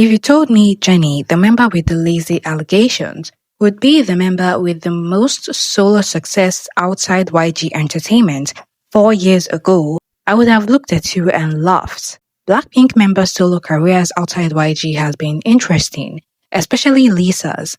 If you told me Jenny, the member with the lazy allegations, would be the member with the most solo success outside YG Entertainment 4 years ago, I would have looked at you and laughed. Blackpink members' solo careers outside YG has been interesting, especially Lisa's.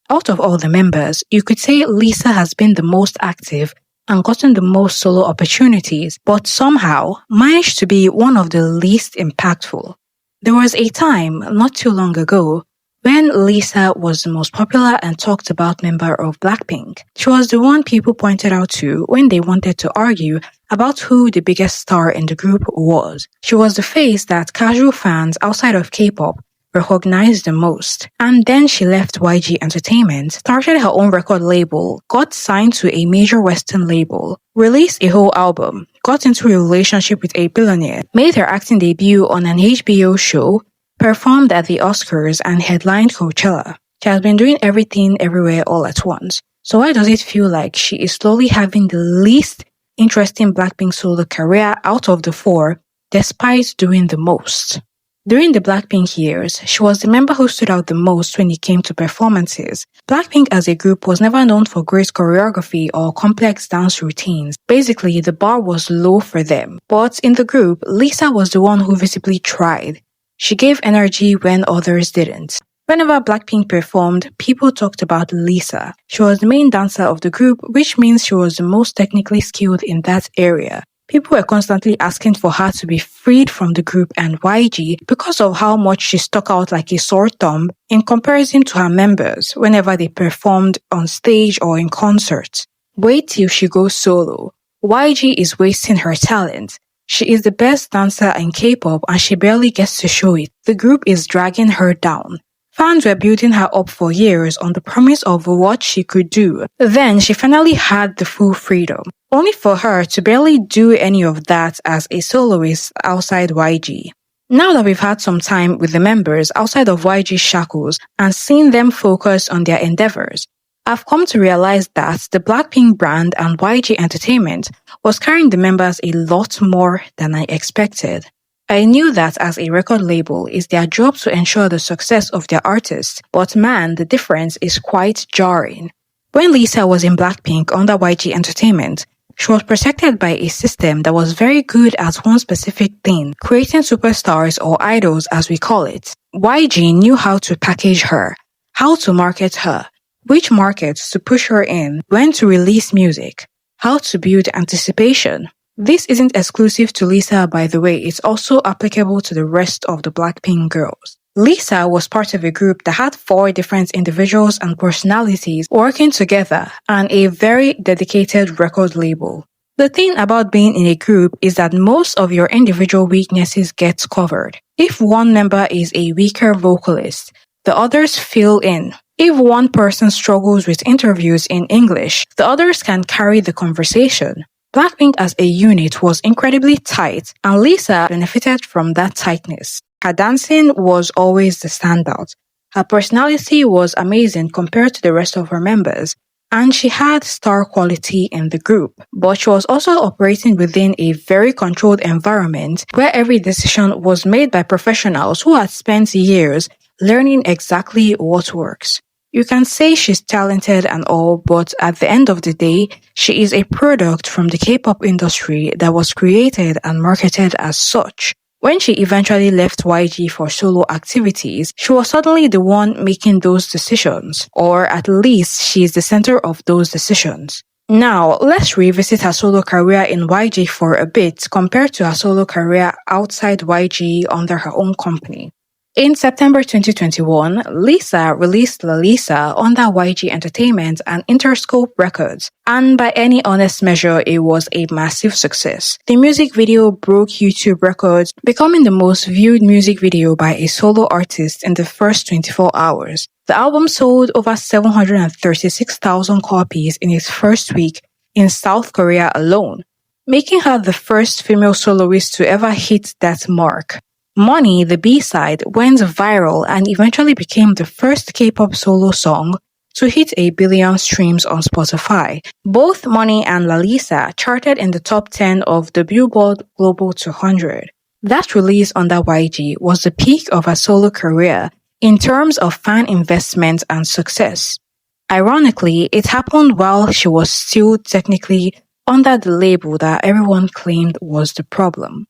Out of all the members, you could say Lisa has been the most active and gotten the most solo opportunities, but somehow managed to be one of the least impactful. There was a time, not too long ago, when Lisa was the most popular and talked about member of Blackpink. She was the one people pointed out to when they wanted to argue about who the biggest star in the group was. She was the face that casual fans outside of K-pop recognized the most. And then she left YG Entertainment, started her own record label, got signed to a major Western label, released a whole album, got into a relationship with a billionaire, made her acting debut on an HBO show, performed at the Oscars, and headlined Coachella. She has been doing everything everywhere all at once. So why does it feel like she is slowly having the least interesting Blackpink solo career out of the four, despite doing the most? During the Blackpink years, she was the member who stood out the most when it came to performances. Blackpink as a group was never known for great choreography or complex dance routines. Basically, the bar was low for them. But in the group, Lisa was the one who visibly tried. She gave energy when others didn't. Whenever Blackpink performed, people talked about Lisa. She was the main dancer of the group, which means she was the most technically skilled in that area. People were constantly asking for her to be freed from the group and YG because of how much she stuck out like a sore thumb in comparison to her members whenever they performed on stage or in concerts. Wait till she goes solo. YG is wasting her talent. She is the best dancer in K-pop and she barely gets to show it. The group is dragging her down. Fans were building her up for years on the promise of what she could do. Then she finally had the full freedom, only for her to barely do any of that as a soloist outside YG. Now that we've had some time with the members outside of YG's shackles and seen them focus on their endeavors, I've come to realize that the Blackpink brand and YG Entertainment was carrying the members a lot more than I expected. I knew that as a record label, it's their job to ensure the success of their artists, but man, the difference is quite jarring. When Lisa was in Blackpink under YG Entertainment, she was protected by a system that was very good at one specific thing, creating superstars or idols as we call it. YG knew how to package her, how to market her, which markets to push her in, when to release music, how to build anticipation. This isn't exclusive to Lisa, by the way, it's also applicable to the rest of the Blackpink girls. Lisa was part of a group that had 4 different individuals and personalities working together and a very dedicated record label. The thing about being in a group is that most of your individual weaknesses get covered. If one member is a weaker vocalist, the others fill in. If one person struggles with interviews in English, the others can carry the conversation. Blackpink as a unit was incredibly tight, and Lisa benefited from that tightness. Her dancing was always the standout. Her personality was amazing compared to the rest of her members, and she had star quality in the group. But she was also operating within a very controlled environment where every decision was made by professionals who had spent years learning exactly what works. You can say she's talented and all, but at the end of the day, she is a product from the K-pop industry that was created and marketed as such. When she eventually left YG for solo activities, she was suddenly the one making those decisions, or at least she is the center of those decisions. Now, let's revisit her solo career in YG for a bit compared to her solo career outside YG under her own company. In September 2021, Lisa released La Lisa under YG Entertainment and Interscope Records, and by any honest measure, it was a massive success. The music video broke YouTube records, becoming the most viewed music video by a solo artist in the first 24 hours. The album sold over 736,000 copies in its first week in South Korea alone, making her the first female soloist to ever hit that mark. Money, the B-side, went viral and eventually became the first K-pop solo song to hit 1 billion streams on Spotify. Both Money and La Lisa charted in the top 10 of the Billboard Global 200. That release under YG was the peak of her solo career in terms of fan investment and success. Ironically, it happened while she was still technically under the label that everyone claimed was the problem.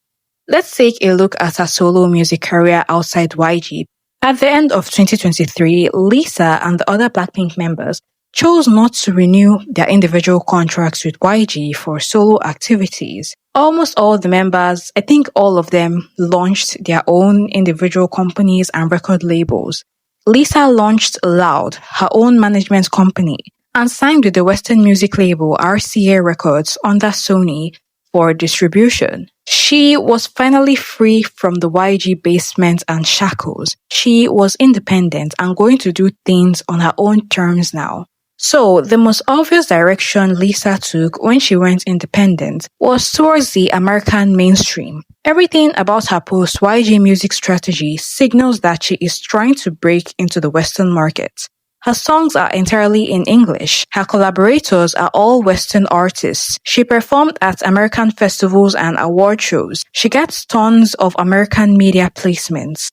Let's take a look at her solo music career outside YG. At the end of 2023, Lisa and the other Blackpink members chose not to renew their individual contracts with YG for solo activities. Almost all the members, I think all of them, launched their own individual companies and record labels. Lisa launched Loud, her own management company, and signed with the Western music label RCA Records under Sony for distribution. She was finally free from the YG basement and shackles. She was independent and going to do things on her own terms now. So, the most obvious direction Lisa took when she went independent was towards the American mainstream. Everything about her post-YG music strategy signals that she is trying to break into the Western market. Her songs are entirely in English. Her collaborators are all Western artists. She performed at American festivals and award shows. She gets tons of American media placements.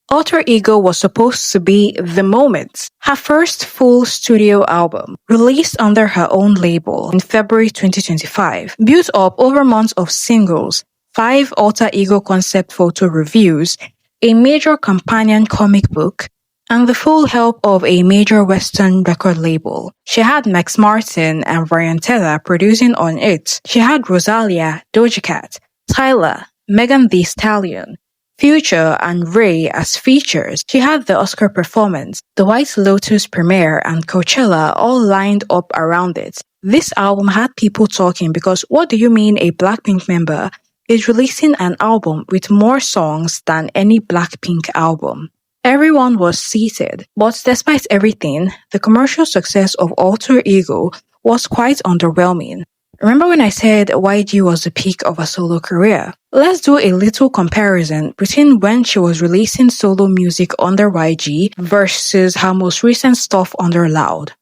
Alter Ego was supposed to be The Moment, her first full studio album, released under her own label in February 2025, built up over months of singles, 5 Alter Ego concept photo reviews, a major companion comic book, and the full help of a major Western record label. She had Max Martin and Ryan Tedder producing on it. She had Rosalia, Doja Cat, Tyler, Megan Thee Stallion, Future, and Ray as features. She had the Oscar performance, the White Lotus premiere, and Coachella all lined up around it. This album had people talking because what do you mean a Blackpink member is releasing an album with more songs than any Blackpink album? Everyone was seated, but despite everything, the commercial success of Alter Ego was quite underwhelming. Remember when I said YG was the peak of her solo career? Let's do a little comparison between when she was releasing solo music under YG versus her most recent stuff under Loud.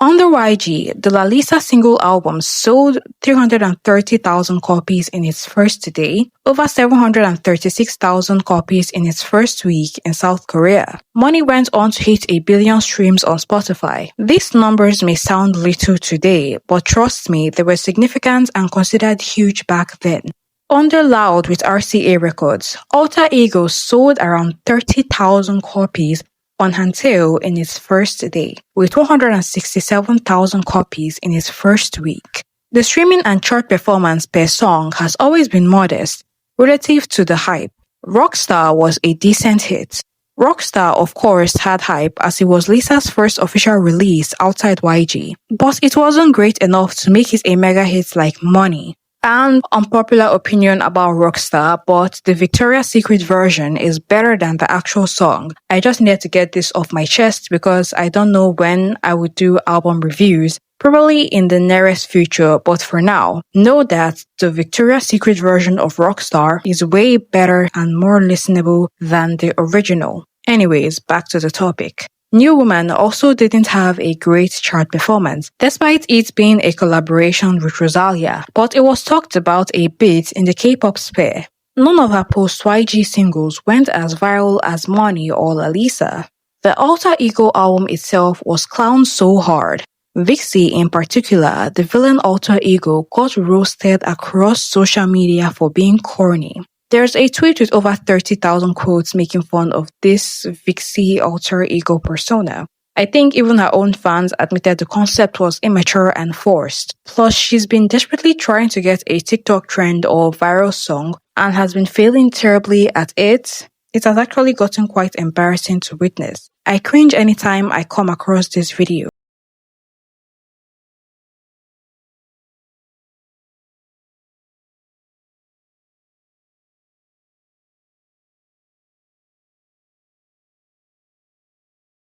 Under YG, the La Lisa single album sold 330,000 copies in its first day, over 736,000 copies in its first week in South Korea. Money went on to hit 1 billion streams on Spotify. These numbers may sound little today, but trust me, they were significant and considered huge back then. Under Loud with RCA Records, Alter Ego sold around 30,000 copies on Hanteo in its first day, with 267,000 copies in its first week. The streaming and chart performance per song has always been modest, relative to the hype. Rockstar was a decent hit. Rockstar, of course, had hype as it was Lisa's first official release outside YG, but it wasn't great enough to make it a mega hit like Money. And unpopular opinion about Rockstar, but the Victoria's Secret version is better than the actual song. I just needed to get this off my chest because I don't know when I would do album reviews, probably in the nearest future, but for now, know that the Victoria's Secret version of Rockstar is way better and more listenable than the original. Anyways, back to the topic. New Woman also didn't have a great chart performance, despite it being a collaboration with Rosalia, but it was talked about a bit in the K-pop sphere. None of her post-YG singles went as viral as Money or La Lisa. The Alter Ego album itself was clowned so hard. Vixie in particular, the villain Alter Ego, got roasted across social media for being corny. There's a tweet with over 30,000 quotes making fun of this Vixie Alter Ego persona. I think even her own fans admitted the concept was immature and forced. Plus, she's been desperately trying to get a TikTok trend or viral song and has been failing terribly at it. It has actually gotten quite embarrassing to witness. I cringe anytime I come across this video.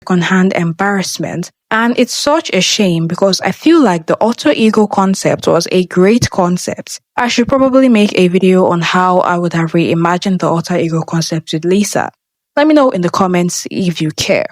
Second-hand embarrassment, and it's such a shame because I feel like the Alter Ego concept was a great concept. I should probably make a video on how I would have reimagined the Alter Ego concept with Lisa. Let me know in the comments if you care.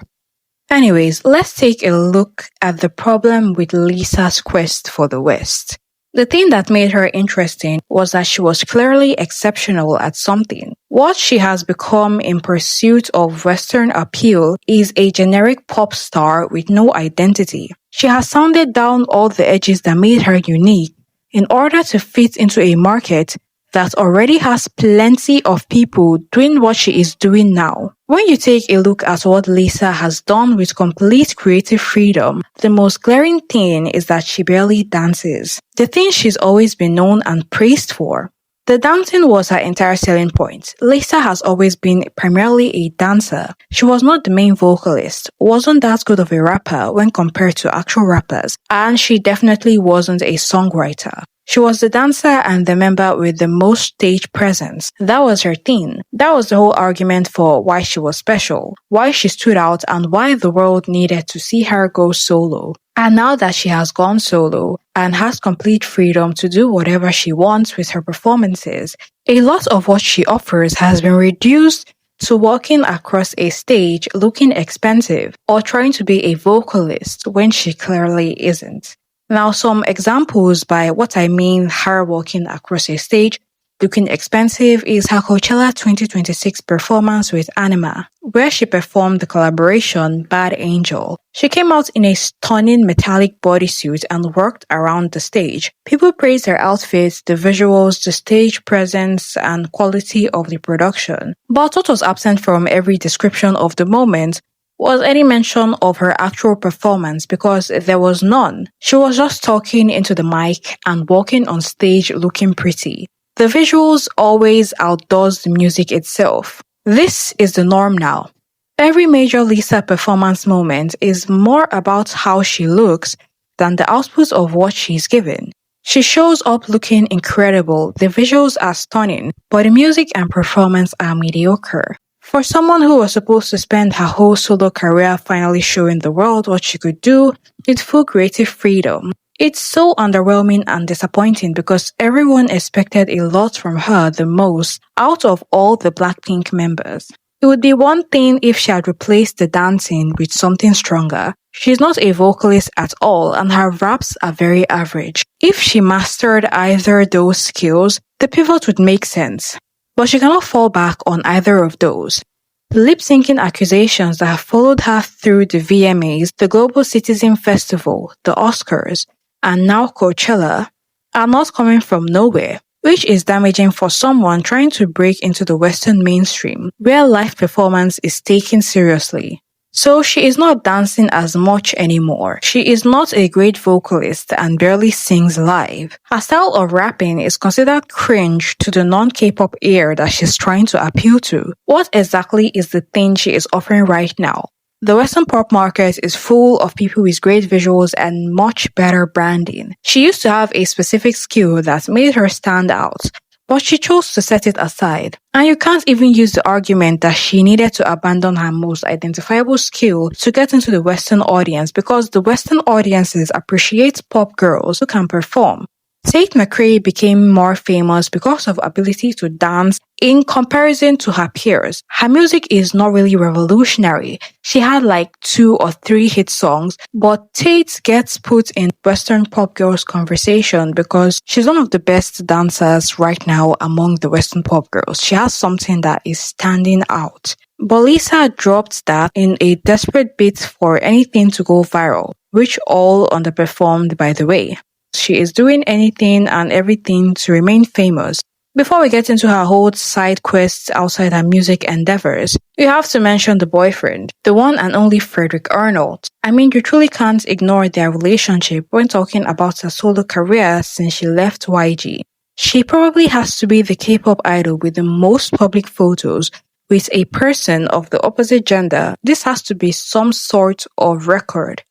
Anyways, let's take a look at the problem with Lisa's quest for the West. The thing that made her interesting was that she was clearly exceptional at something. What she has become in pursuit of Western appeal is a generic pop star with no identity. She has sounded down all the edges that made her unique in order to fit into a market that already has plenty of people doing what she is doing now. When you take a look at what Lisa has done with complete creative freedom, the most glaring thing is that she barely dances. The thing she's always been known and praised for. The dancing was her entire selling point. Lisa has always been primarily a dancer. She was not the main vocalist, wasn't that good of a rapper when compared to actual rappers, and she definitely wasn't a songwriter. She was the dancer and the member with the most stage presence. That was her thing. That was the whole argument for why she was special, why she stood out, and why the world needed to see her go solo. And now that she has gone solo and has complete freedom to do whatever she wants with her performances, a lot of what she offers has been reduced to walking across a stage looking expensive or trying to be a vocalist when she clearly isn't. Now, some examples by what I mean her walking across a stage looking expensive is her Coachella 2026 performance with Anima, where she performed the collaboration Bad Angel. She came out in a stunning metallic bodysuit and worked around the stage. People praised her outfits, the visuals, the stage presence, and quality of the production. But what was absent from every description of the moment was any mention of her actual performance because there was none. She was just talking into the mic and walking on stage looking pretty. The visuals always outdoes the music itself. This is the norm now. Every major Lisa performance moment is more about how she looks than the output of what she's given. She shows up looking incredible, the visuals are stunning, but the music and performance are mediocre. For someone who was supposed to spend her whole solo career finally showing the world what she could do with full creative freedom, it's so underwhelming and disappointing because everyone expected a lot from her the most out of all the Blackpink members. It would be one thing if she had replaced the dancing with something stronger. She's not a vocalist at all and her raps are very average. If she mastered either those skills, the pivot would make sense. But she cannot fall back on either of those. The lip-syncing accusations that have followed her through the VMAs, the Global Citizen Festival, the Oscars, and now Coachella are not coming from nowhere, which is damaging for someone trying to break into the Western mainstream, where live performance is taken seriously. So she is not dancing as much anymore. She is not a great vocalist and barely sings live. Her style of rapping is considered cringe to the non-K-pop ear that she's trying to appeal to. What exactly is the thing she is offering right now? The Western pop market is full of people with great visuals and much better branding. She used to have a specific skill that made her stand out, but she chose to set it aside. And you can't even use the argument that she needed to abandon her most identifiable skill to get into the Western audience because the Western audiences appreciate pop girls who can perform. Tate McRae became more famous because of ability to dance in comparison to her peers. Her music is not really revolutionary. She had like 2 or 3 hit songs, but Tate gets put in Western pop girls conversation because she's one of the best dancers right now among the Western pop girls. She has something that is standing out. But Lisa dropped that in a desperate bid for anything to go viral, which all underperformed by the way. She is doing anything and everything to remain famous. Before we get into her whole side quests outside her music endeavors, we have to mention the boyfriend, the one and only Frederick Arnold. I mean, you truly can't ignore their relationship when talking about her solo career since she left YG. She probably has to be the K-pop idol with the most public photos with a person of the opposite gender. This has to be some sort of record.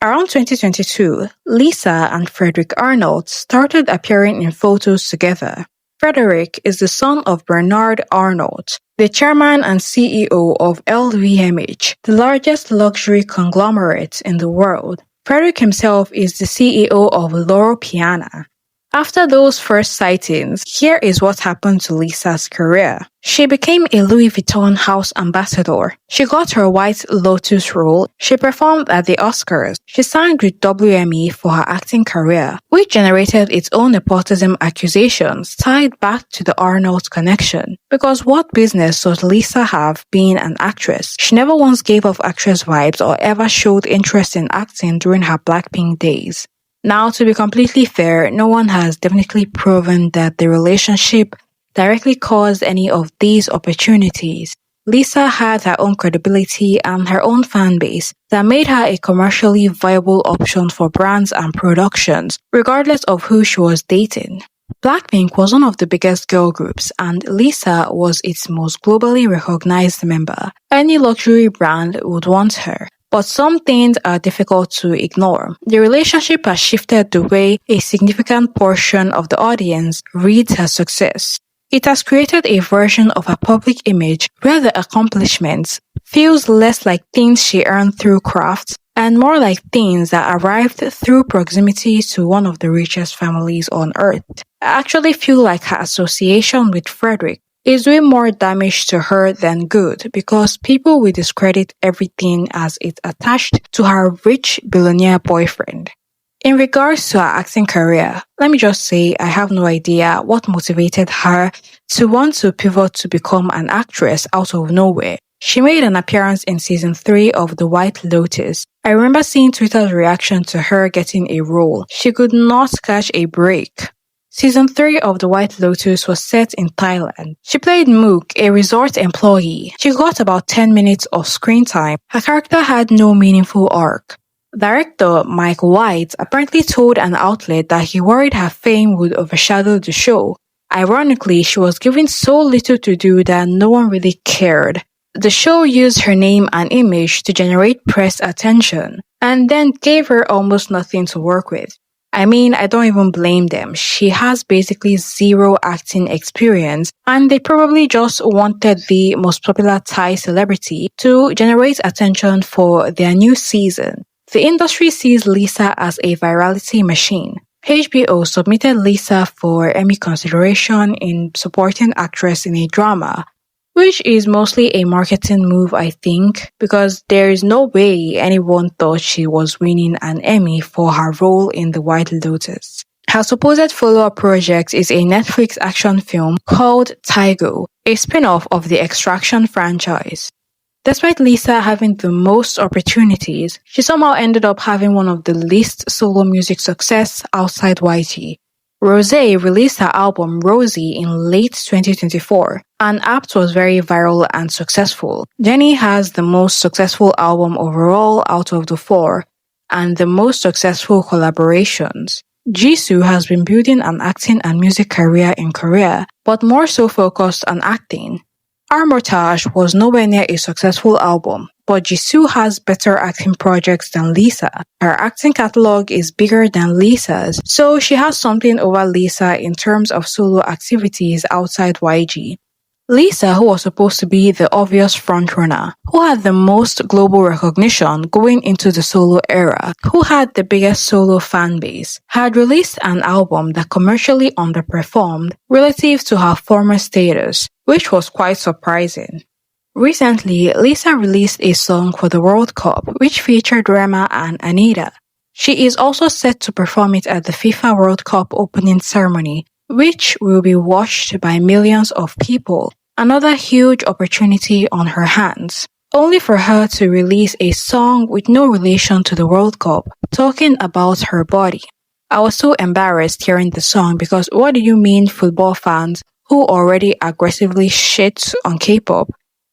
Around 2022, Lisa and Frederick Arnold started appearing in photos together. Frederick is the son of Bernard Arnault, the chairman and CEO of LVMH, the largest luxury conglomerate in the world. Frederick himself is the CEO of Loro Piana, After those first sightings, here is what happened to Lisa's career. She became a Louis Vuitton house ambassador. She got her White Lotus role. She performed at the Oscars. She signed with WME for her acting career, which generated its own nepotism accusations tied back to the Arnold connection. Because what business does Lisa have being an actress? She never once gave off actress vibes or ever showed interest in acting during her Blackpink days. Now, to be completely fair, no one has definitely proven that the relationship directly caused any of these opportunities. Lisa had her own credibility and her own fan base that made her a commercially viable option for brands and productions, regardless of who she was dating. Blackpink was one of the biggest girl groups, and Lisa was its most globally recognized member. Any luxury brand would want her. But some things are difficult to ignore. The relationship has shifted the way a significant portion of the audience reads her success. It has created a version of her public image where the accomplishments feels less like things she earned through craft and more like things that arrived through proximity to one of the richest families on earth. I actually feel like her association with Frederick is doing more damage to her than good because people will discredit everything as it's attached to her rich billionaire boyfriend. In regards to her acting career, let me just say I have no idea what motivated her to want to pivot to become an actress out of nowhere. She made an appearance in season 3 of The White Lotus. I remember seeing Twitter's reaction to her getting a role. She could not catch a break. Season 3 of The White Lotus was set in Thailand. She played Mook, a resort employee. She got about 10 minutes of screen time. Her character had no meaningful arc. Director Mike White apparently told an outlet that he worried her fame would overshadow the show. Ironically, she was given so little to do that no one really cared. The show used her name and image to generate press attention, and then gave her almost nothing to work with. I mean, I don't even blame them. She has basically zero acting experience, and they probably just wanted the most popular Thai celebrity to generate attention for their new season. The industry sees Lisa as a virality machine. HBO submitted Lisa for Emmy consideration in supporting actress in a drama, which is mostly a marketing move, I think, because there is no way anyone thought she was winning an Emmy for her role in The White Lotus. Her supposed follow-up project is a Netflix action film called Taigo, a spin-off of the Extraction franchise. Despite Lisa having the most opportunities, she somehow ended up having one of the least solo music success outside YG. Rosé released her album Rosie in late 2024, and Apt was very viral and successful. Jennie has the most successful album overall out of the 4, and the most successful collaborations. Jisoo has been building an acting and music career in Korea, but more so focused on acting. Armitage was nowhere near a successful album, but Jisoo has better acting projects than Lisa. Her acting catalog is bigger than Lisa's, so she has something over Lisa in terms of solo activities outside YG. Lisa, who was supposed to be the obvious frontrunner, who had the most global recognition going into the solo era, who had the biggest solo fan base, had released an album that commercially underperformed relative to her former status, which was quite surprising. Recently, Lisa released a song for the World Cup, which featured Rema and Anita. She is also set to perform it at the FIFA World Cup opening ceremony, which will be watched by millions of people. Another huge opportunity on her hands. Only for her to release a song with no relation to the World Cup, talking about her body. I was so embarrassed hearing the song because what do you mean football fans who already aggressively shit on K-pop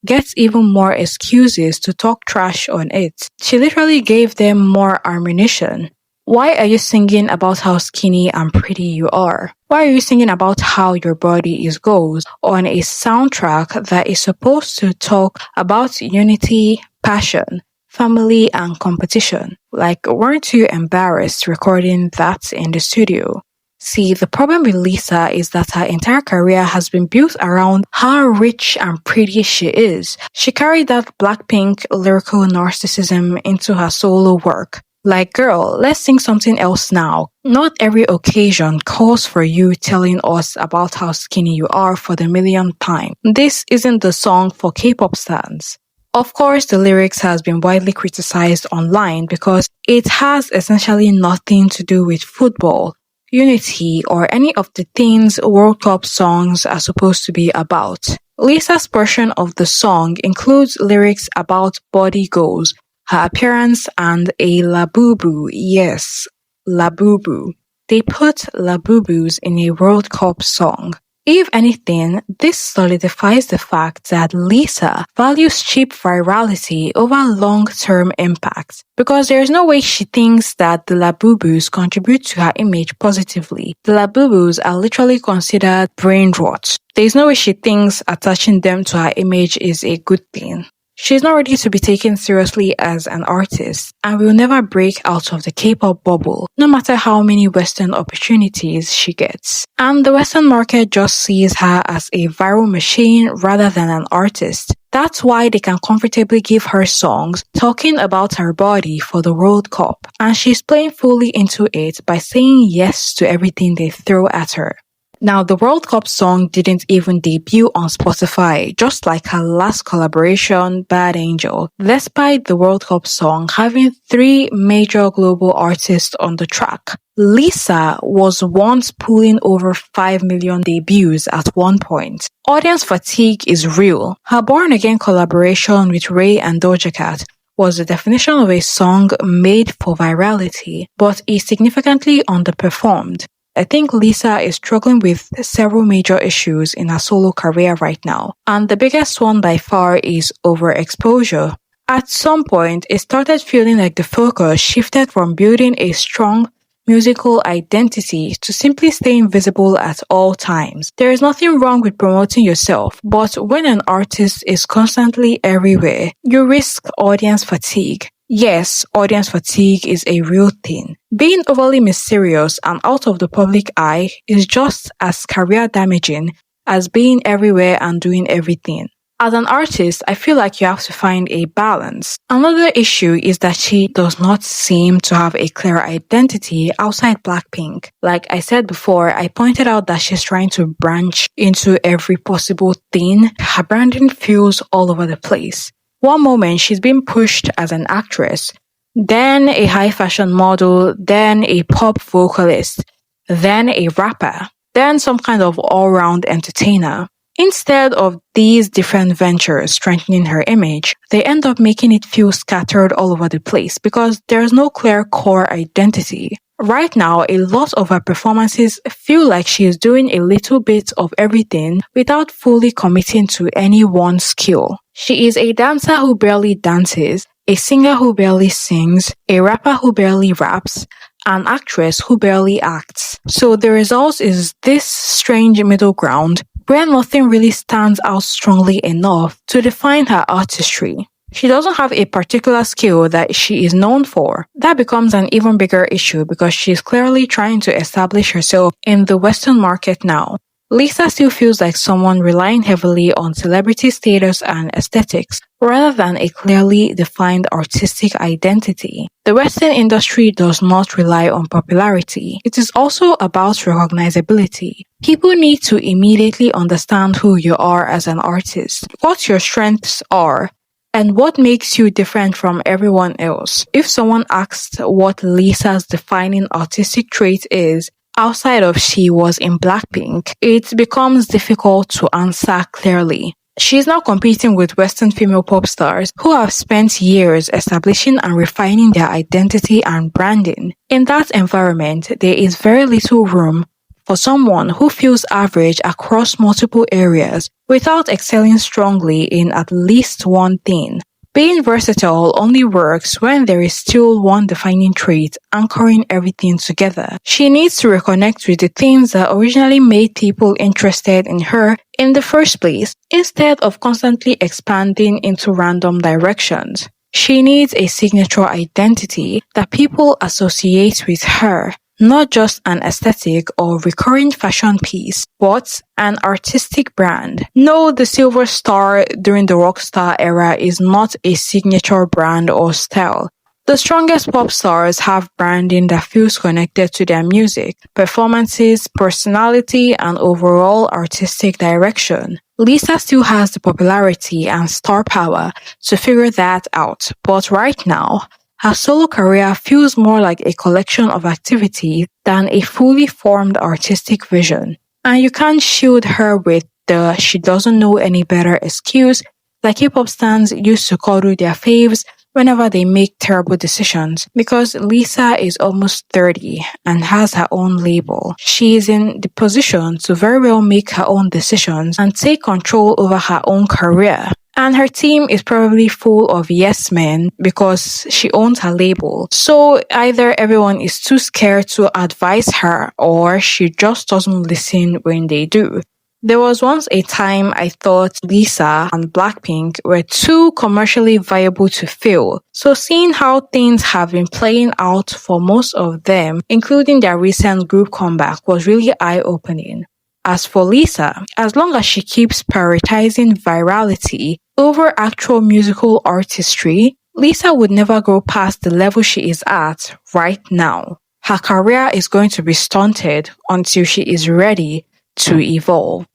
gets even more excuses to talk trash on it? She literally gave them more ammunition. Why are you singing about how skinny and pretty you are? Why are you singing about how your body is goals on a soundtrack that is supposed to talk about unity, passion, family, and competition? Like, weren't you embarrassed recording that in the studio? See, the problem with Lisa is that her entire career has been built around how rich and pretty she is. She carried that Blackpink lyrical narcissism into her solo work. Like, girl, let's sing something else now. Not every occasion calls for you telling us about how skinny you are for the millionth time. This isn't the song for K-pop stars. Of course, the lyrics has been widely criticized online because it has essentially nothing to do with football, unity, or any of the things World Cup songs are supposed to be about. Lisa's portion of the song includes lyrics about body goals, her appearance, and a labubu. Yes, labubu. They put labubus in a World Cup song. If anything, this solidifies the fact that Lisa values cheap virality over long-term impact, because there's no way she thinks that the labubus contribute to her image positively. The labubus are literally considered brain rot. There's no way she thinks attaching them to her image is a good thing. She's not ready to be taken seriously as an artist and will never break out of the K-pop bubble, no matter how many Western opportunities she gets. And the Western market just sees her as a viral machine rather than an artist. That's why they can comfortably give her songs talking about her body for the World Cup, and she's playing fully into it by saying yes to everything they throw at her. Now, the World Cup song didn't even debut on Spotify, just like her last collaboration, Bad Angel, despite the World Cup song having 3 major global artists on the track. Lisa was once pulling over 5 million debuts at one point. Audience fatigue is real. Her Born Again collaboration with Ray and Doja Cat was the definition of a song made for virality, but it significantly underperformed. I think Lisa is struggling with several major issues in her solo career right now, and the biggest one by far is overexposure. At some point, it started feeling like the focus shifted from building a strong musical identity to simply staying visible at all times. There is nothing wrong with promoting yourself, but when an artist is constantly everywhere, you risk audience fatigue. Yes, audience fatigue is a real thing. Being overly mysterious and out of the public eye is just as career damaging as being everywhere and doing everything. As an artist, I feel like you have to find a balance. Another issue is that she does not seem to have a clear identity outside Blackpink. Like I said before, I pointed out that she's trying to branch into every possible thing. Her branding feels all over the place. One moment she's being pushed as an actress, then a high fashion model, then a pop vocalist, then a rapper, then some kind of all-round entertainer. Instead of these different ventures strengthening her image, they end up making it feel scattered all over the place because there's no clear core identity. Right now, a lot of her performances feel like she is doing a little bit of everything without fully committing to any one skill. She is a dancer who barely dances, a singer who barely sings, a rapper who barely raps, an actress who barely acts. So the result is this strange middle ground where nothing really stands out strongly enough to define her artistry. She doesn't have a particular skill that she is known for. That becomes an even bigger issue because she's clearly trying to establish herself in the Western market now. Lisa still feels like someone relying heavily on celebrity status and aesthetics rather than a clearly defined artistic identity. The Western industry does not rely on popularity. It is also about recognizability. People need to immediately understand who you are as an artist, what your strengths are, and what makes you different from everyone else. If someone asked what Lisa's defining artistic trait is, outside of she was in Blackpink, it becomes difficult to answer clearly. She is now competing with Western female pop stars who have spent years establishing and refining their identity and branding. In that environment, there is very little room for someone who feels average across multiple areas without excelling strongly in at least one thing. Being versatile only works when there is still one defining trait anchoring everything together. She needs to reconnect with the things that originally made people interested in her in the first place, instead of constantly expanding into random directions. She needs a signature identity that people associate with her. Not just an aesthetic or recurring fashion piece, but an artistic brand. No, the silver star during the rockstar era is not a signature brand or style. The strongest pop stars have branding that feels connected to their music, performances, personality, and overall artistic direction. Lisa still has the popularity and star power to figure that out, but right now, her solo career feels more like a collection of activities than a fully formed artistic vision. And you can't shield her with the she doesn't know any better excuse like hip-hop stans used to coddle their faves whenever they make terrible decisions because Lisa is almost 30 and has her own label. She is in the position to very well make her own decisions and take control over her own career. And her team is probably full of yes men because she owns her label. So either everyone is too scared to advise her or she just doesn't listen when they do. There was once a time I thought Lisa and Blackpink were too commercially viable to fail. So seeing how things have been playing out for most of them, including their recent group comeback, was really eye-opening. As for Lisa, as long as she keeps prioritizing virality over actual musical artistry, Lisa would never go past the level she is at right now. Her career is going to be stunted until she is ready to evolve.